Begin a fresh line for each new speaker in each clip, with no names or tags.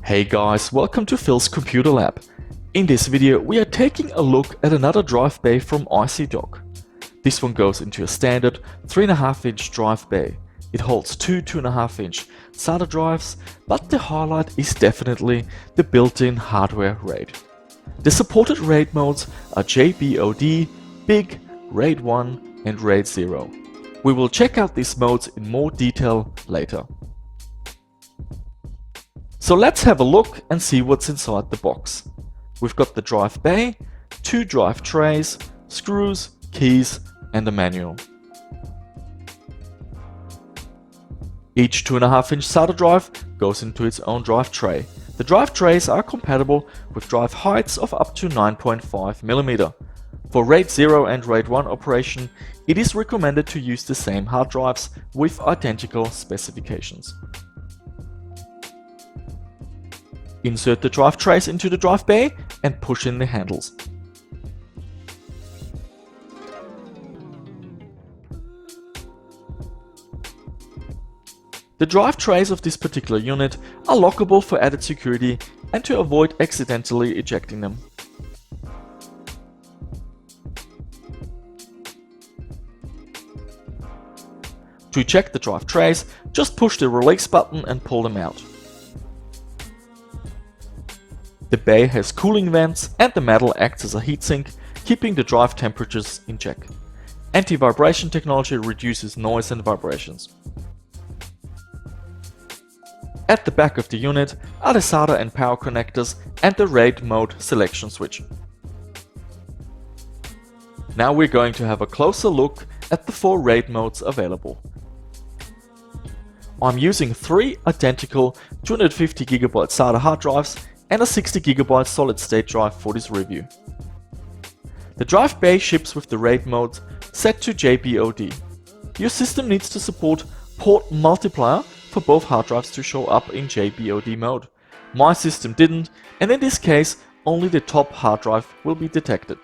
Hey guys, welcome to Phil's Computer Lab. In this video we are taking a look at another drive bay from ICDock. This one goes into a standard 3.5-inch drive bay. It holds two 2.5-inch SATA drives, but the highlight is definitely the built-in hardware RAID. The supported RAID modes are JBOD, Big, RAID 1 and RAID 0. We will check out these modes in more detail later. So let's have a look and see what's inside the box. We've got the drive bay, two drive trays, screws, keys and a manual. Each 2.5-inch SATA drive goes into its own drive tray. The drive trays are compatible with drive heights of up to 9.5mm. For RAID 0 and RAID 1 operation, it is recommended to use the same hard drives with identical specifications. Insert the drive trays into the drive bay and push in the handles. The drive trays of this particular unit are lockable for added security and to avoid accidentally ejecting them. To eject the drive trays, just push the release button and pull them out. The bay has cooling vents and the metal acts as a heatsink, keeping the drive temperatures in check. Anti-vibration technology reduces noise and vibrations. At the back of the unit are the SATA and power connectors and the RAID mode selection switch. Now we're going to have a closer look at the 4 RAID modes available. I'm using 3 identical 250GB SATA hard drives and a 60GB solid state drive for this review. The drive bay ships with the RAID mode set to JBOD. Your system needs to support port multiplier for both hard drives to show up in JBOD mode. My system didn't, and in this case only the top hard drive will be detected.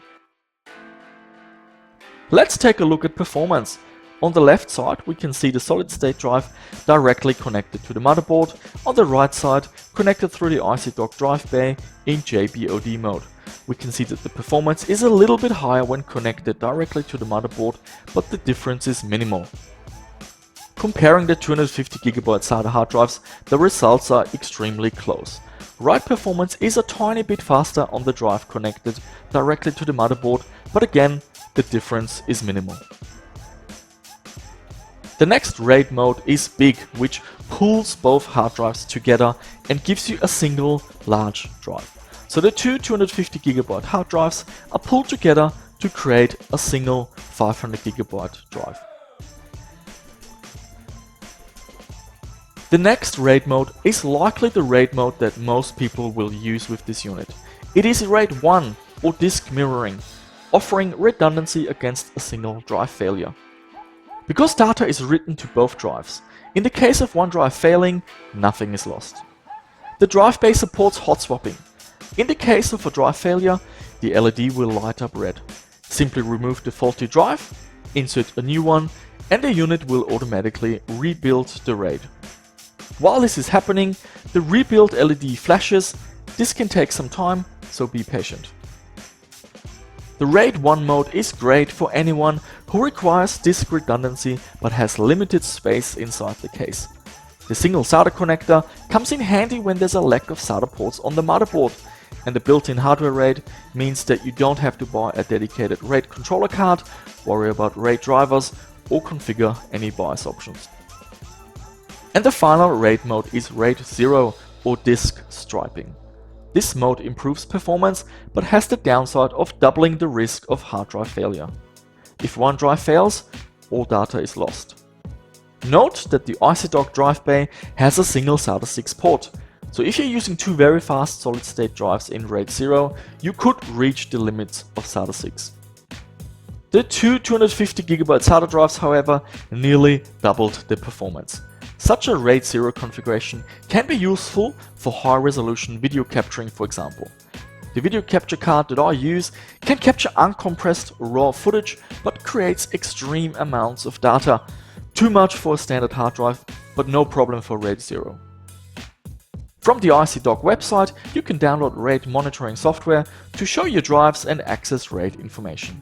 Let's take a look at performance. On the left side we can see the solid state drive directly connected to the motherboard, on the right side connected through the ICDock drive bay in JBOD mode. We can see that the performance is a little bit higher when connected directly to the motherboard, but the difference is minimal. Comparing the 250GB SATA hard drives, the results are extremely close. Write performance is a tiny bit faster on the drive connected directly to the motherboard, but again the difference is minimal. The next RAID mode is Big, which pulls both hard drives together and gives you a single large drive. So the two 250GB hard drives are pulled together to create a single 500GB drive. The next RAID mode is likely the RAID mode that most people will use with this unit. It is RAID 1 or disk mirroring, offering redundancy against a single drive failure. Because data is written to both drives, in the case of one drive failing, nothing is lost. The drive bay supports hot swapping. In the case of a drive failure, the LED will light up red. Simply remove the faulty drive, insert a new one, and the unit will automatically rebuild the RAID. While this is happening, the rebuild LED flashes. This can take some time, so be patient. The RAID 1 mode is great for anyone who requires disk redundancy but has limited space inside the case. The single SATA connector comes in handy when there's a lack of SATA ports on the motherboard, and the built-in hardware RAID means that you don't have to buy a dedicated RAID controller card, worry about RAID drivers or configure any BIOS options. And the final RAID mode is RAID 0 or disk striping. This mode improves performance but has the downside of doubling the risk of hard drive failure. If one drive fails, all data is lost. Note that the ICDock drive bay has a single SATA 6 port, so if you're using 2 very fast solid state drives in RAID 0, you could reach the limits of SATA 6. The two 250GB SATA drives, however, nearly doubled the performance. Such a RAID 0 configuration can be useful for high-resolution video capturing, for example. The video capture card that I use can capture uncompressed raw footage but creates extreme amounts of data. Too much for a standard hard drive, but no problem for RAID 0. From the IC Dock website, you can download RAID monitoring software to show your drives and access RAID information.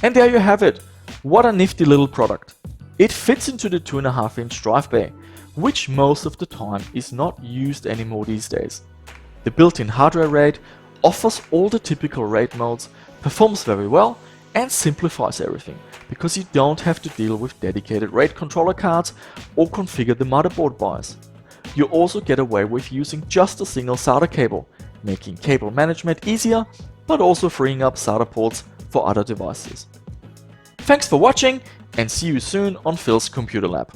And there you have it. What a nifty little product. It fits into the 2.5-inch drive bay, which most of the time is not used anymore these days. The built-in hardware RAID offers all the typical RAID modes, performs very well, and simplifies everything, because you don't have to deal with dedicated RAID controller cards or configure the motherboard BIOS. You also get away with using just a single SATA cable, making cable management easier, but also freeing up SATA ports for other devices. Thanks for watching, and see you soon on Phil's Computer Lab.